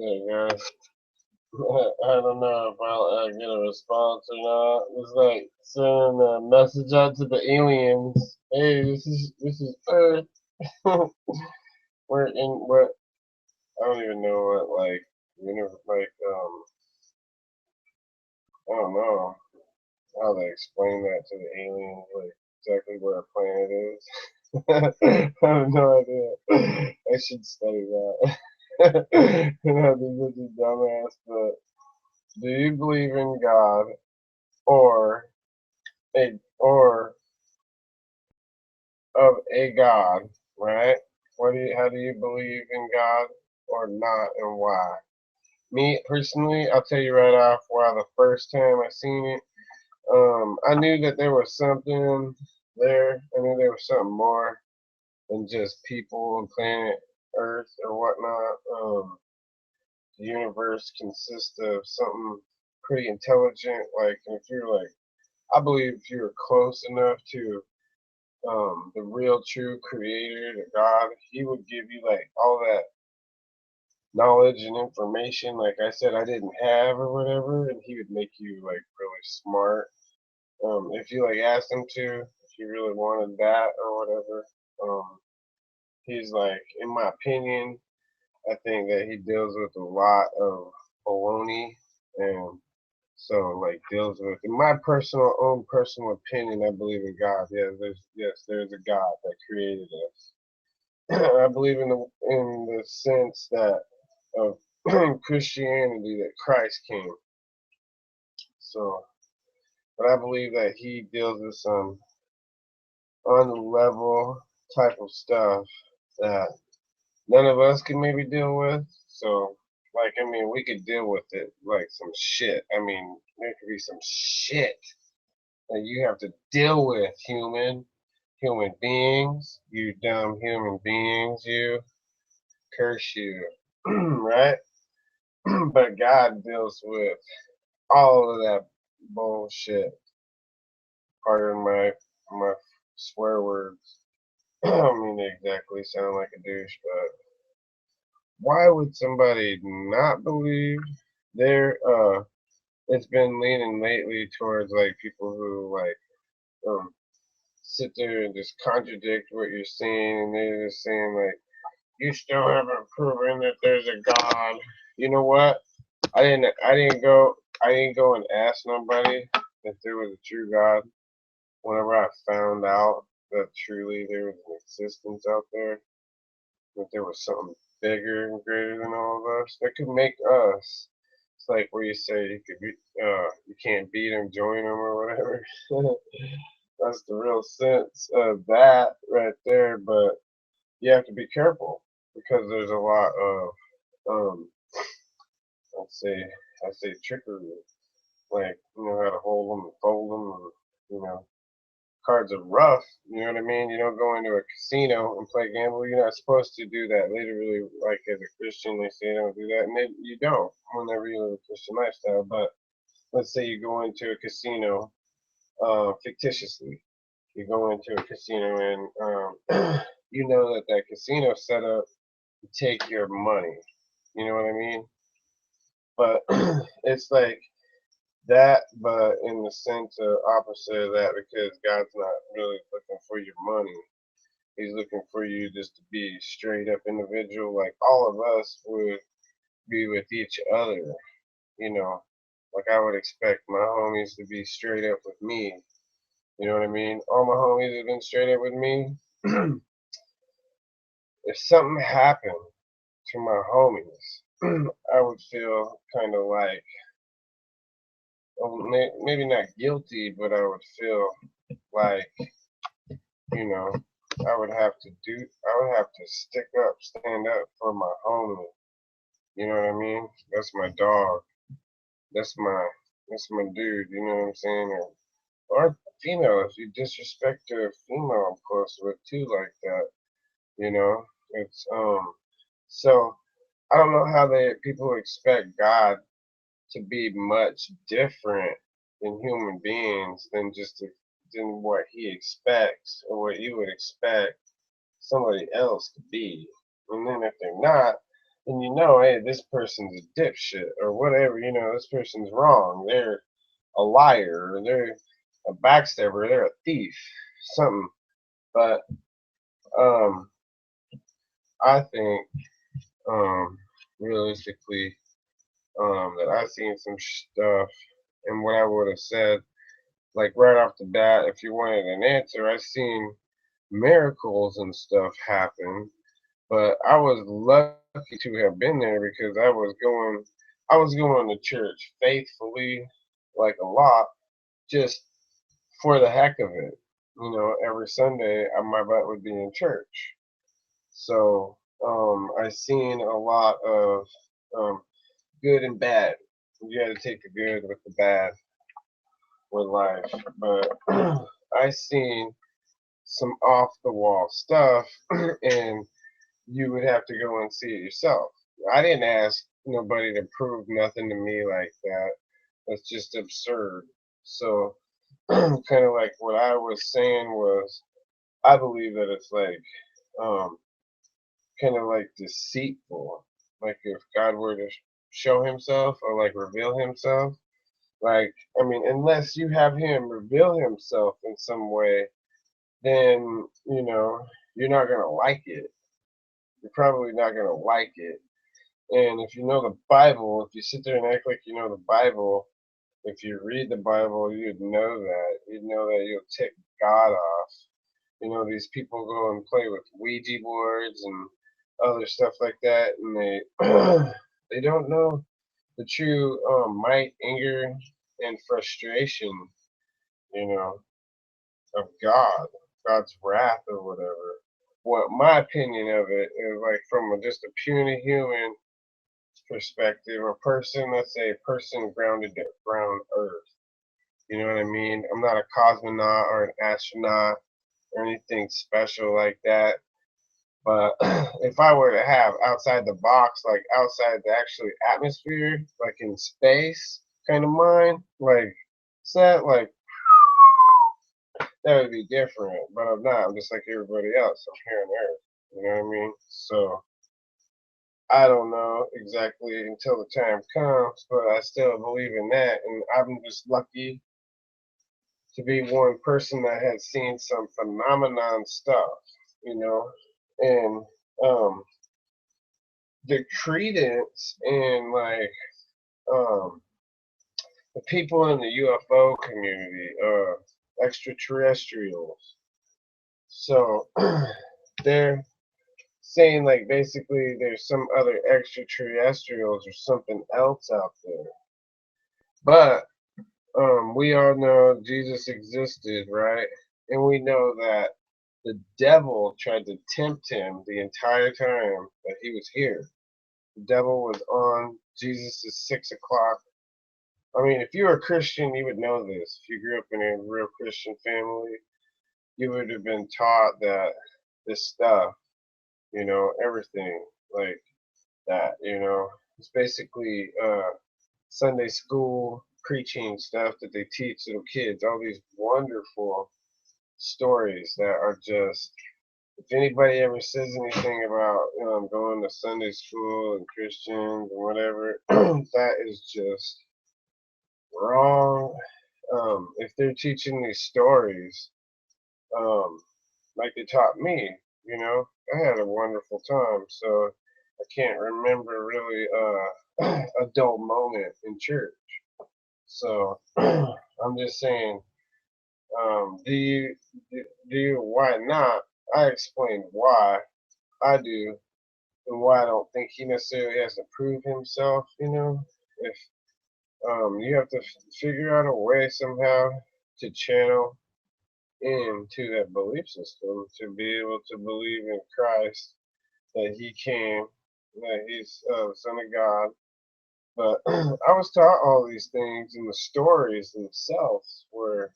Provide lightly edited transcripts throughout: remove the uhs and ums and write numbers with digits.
Yeah, guys. I don't know if I'll get a response or not. It's like sending a message out to the aliens. Hey, this is Earth. We're in what I don't even know what I don't know how they explain that to the aliens, like exactly where our planet is. I have no idea. I should study that. And I think this is dumbass, but do you believe in God or or of a God, right? How do you believe in God or not, and why? Me personally, I'll tell you right off why the first time I seen it, I knew that there was something there. I knew there was something more than just people and planet Earth or whatnot. The universe consists of something pretty intelligent. Like if you're like, I believe if you're close enough to the real true creator, the God, he would give you like all that knowledge and information, like I said, I didn't have or whatever, and he would make you like really smart. If you like asked him to, if you really wanted that or whatever. He's like, in my opinion, I think that he deals with a lot of baloney and so like deals with in my personal opinion, I believe in God. There's a God that created us. I believe in the sense that of Christianity that Christ came. So, but I believe that he deals with some on the level type of stuff that none of us can maybe deal with. So, like, I mean, we could deal with it like some shit. I mean, there could be some shit that you have to deal with, human beings, you dumb human beings, you curse you, right? But God deals with all of that bullshit. Pardon my swear words. I don't mean to exactly sound like a douche, but why would somebody not believe there? It's been leaning lately towards like people who like um sit there and just contradict what you're saying, and they're just saying like you still haven't proven that there's a God. You know what? I didn't go and ask nobody if there was a true God. Whenever I found out that truly there was an existence out there, that there was something bigger and greater than all of us that could make us. It's like where you say you can't beat them, join them, or whatever. That's the real sense of that right there. But you have to be careful because there's a lot of um, let's say I say trickery, like you know how to hold them and fold them, and you know cards are rough. You know what I mean? You don't go into a casino and play gamble. You're not supposed to do that. Literally, like as a Christian, they say don't do that, and you don't whenever you live a Christian lifestyle. But let's say you go into a casino fictitiously. You go into a casino and you know that that casino set up to take your money. You know what I mean? But it's like that, but in the sense of opposite of that, because God's not really looking for your money. He's looking for you just to be straight up individual, like all of us would be with each other. You know, like I would expect my homies to be straight up with me. You know what I mean? All my homies have been straight up with me. If something happened to my homies, I would feel kind of like, well, maybe not guilty, but I would feel like, you know, I would have to stick up, stand up for my homie. You know what I mean? That's my dog. That's my, that's my dude. You know what I'm saying? Or female, if you disrespect a female, I'm close with too, like that. You know, it's So I don't know how they people expect God to be much different in human beings than what he expects or what you would expect somebody else to be. And then if they're not, and you know, hey, this person's a dipshit or whatever. You know, this person's wrong. They're a liar, or they're a backstabber, they're a thief, something. But um, I think realistically that I've seen some stuff, and what I would have said, like right off the bat, if you wanted an answer, I've seen miracles and stuff happen, but I was lucky to have been there because I was going to church faithfully, like a lot, just for the heck of it. You know, every Sunday my butt would be in church. So I seen a lot of um, good and bad. You got to take the good with the bad with life. But I seen some off the wall stuff, and you would have to go and see it yourself. I didn't ask nobody to prove nothing to me like that. That's just absurd. So, kind of like what I was saying was, I believe that it's like, um, kind of like deceitful. Like if God were to show Himself or like reveal Himself, like I mean, unless you have Him reveal Himself in some way, then you know you're not gonna like it. You're probably not gonna like it. And if you know the Bible, if you sit there and act like you know the Bible, if you read the Bible, you'd know that. You'd know that you'll tick God off. You know, these people go and play with Ouija boards and other stuff like that, and they they don't know the true might, anger, and frustration, you know, of God, God's wrath or whatever. What my opinion of it is like from just a puny human perspective, a person, let's say a person grounded to ground earth. You know what I mean? I'm not a cosmonaut or an astronaut or anything special like that. But if I were to have outside the box, like outside the actually atmosphere, like in space kind of mind, like set, like that would be different. But I'm not. I'm just like everybody else. I'm here on Earth. You know what I mean? So I don't know exactly until the time comes, but I still believe in that. And I'm just lucky to be one person that has seen some phenomenon stuff, you know, and um, the credence in like um, the people in the UFO community, extraterrestrials. So they're saying like basically there's some other extraterrestrials or something else out there. But we all know Jesus existed, right? And we know that the devil tried to tempt him the entire time that he was here. The devil was on Jesus' 6 o'clock. I mean, if you were a Christian, you would know this. If you grew up in a real Christian family, you would have been taught that this stuff, you know, everything like that, you know. It's basically Sunday school preaching stuff that they teach little kids, all these wonderful stories that are just, if anybody ever says anything about, you know, going to Sunday school and Christians and whatever, that is just wrong. If they're teaching these stories, um, like they taught me, you know, I had a wonderful time. So I can't remember really a dull moment in church. So I'm just saying, do you do you why not? I explained why I do and why I don't think he necessarily has to prove himself. You know, if you have to figure out a way somehow to channel into that belief system to be able to believe in Christ that He came, that He's the Son of God. But I was taught all these things, and the stories themselves were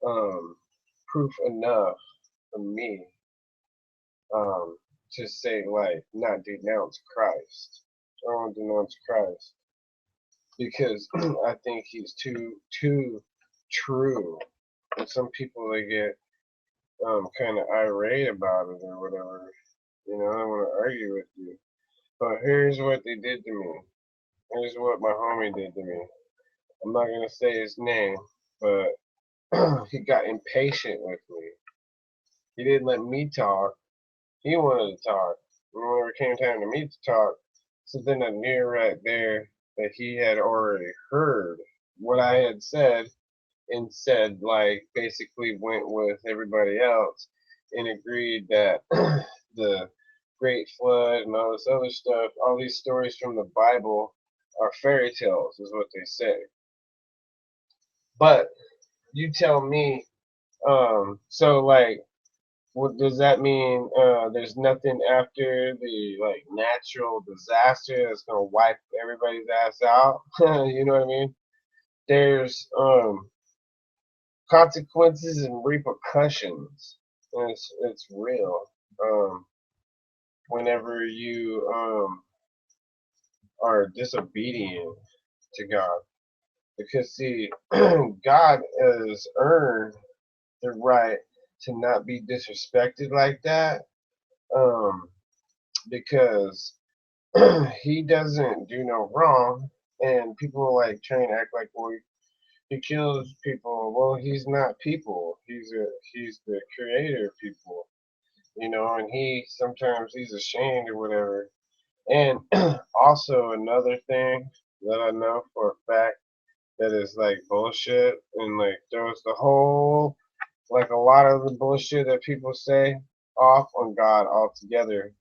um, proof enough for me to say, like, not denounce Christ. I don't denounce Christ because I think he's too true. And some people they get kind of irate about it or whatever. You know, I don't want to argue with you, But here's what they did to me. Here's what my homie did to me. I'm not gonna say his name, but he got impatient with me. He didn't let me talk. He wanted to talk. And whenever it came time to me to talk, something I knew right there that he had already heard what I had said and said, like, basically went with everybody else and agreed that the Great Flood and all this other stuff, all these stories from the Bible are fairy tales, is what they say. But you tell me, so like, what does that mean? There's nothing after the like natural disaster that's gonna wipe everybody's ass out. You know what I mean? There's consequences and repercussions. And it's real. Whenever you are disobedient to God, because see, God has earned the right to not be disrespected like that. Um, because he doesn't do no wrong, and people like trying to act like, well, he kills people. Well, he's not people. He's the creator of people, you know, and he sometimes he's ashamed or whatever. And also another thing that I know for a fact that is like bullshit and like throws the whole like a lot of the bullshit that people say off on God altogether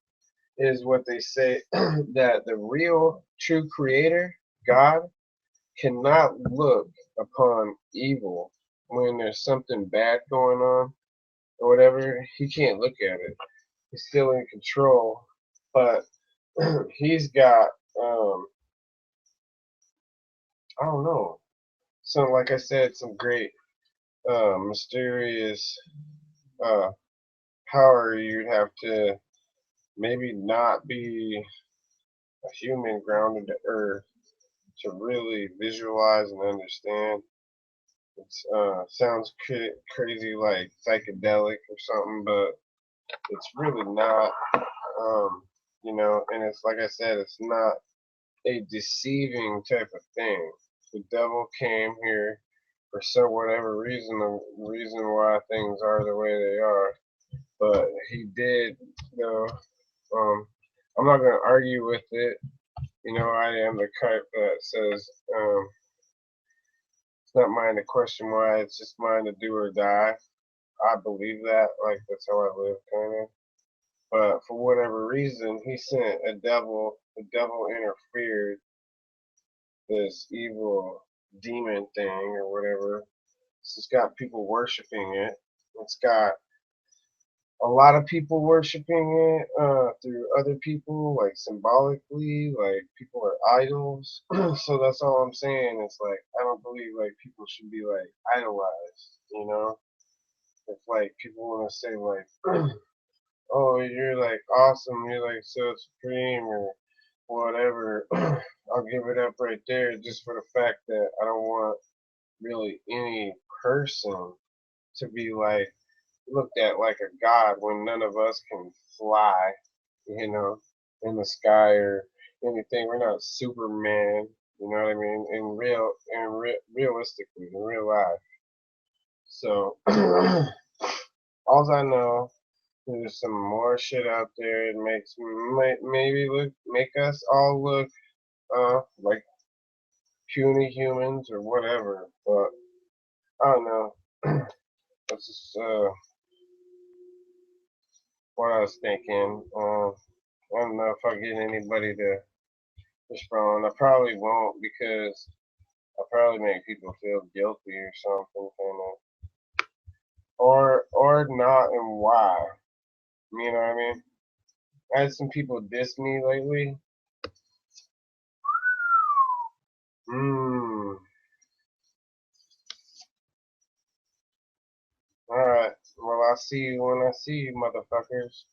is what they say that the real true creator, God, cannot look upon evil when there's something bad going on or whatever. He can't look at it. He's still in control, but he's got I don't know. So like I said, some great mysterious uh power you'd have to maybe not be a human grounded to earth to really visualize and understand. It sounds crazy like psychedelic or something, but it's really not. You know, and it's like I said, it's not a deceiving type of thing. The devil came here for so whatever reason, the reason why things are the way they are. But he did, you know, I'm not going to argue with it. You know, I am the type that says, it's not mine to question why, it's just mine to do or die. I believe that, like, that's how I live, kind of. But for whatever reason, he sent a devil, the devil interfered, this evil demon thing or whatever. It's got people worshiping it. It's got a lot of people worshiping it through other people, like symbolically, like people are idols. So that's all I'm saying. It's like I don't believe like people should be like idolized. You know, if like people want to say like, oh, you're like awesome, you're like so supreme or whatever, I'll give it up right there just for the fact that I don't want really any person to be like looked at like a god when none of us can fly, you know, in the sky or anything. We're not Superman, you know what I mean? Realistically, in real life. So, all I know, there's some more shit out there. It makes maybe make us all look like puny humans or whatever. But I don't know. That's just what I was thinking. I don't know if I get anybody to respond. I probably won't because I probably make people feel guilty or something, kind of, or not, and why. You know what I mean? I had some people diss me lately. Mmm. Alright. Well, I'll see you when I see you, motherfuckers.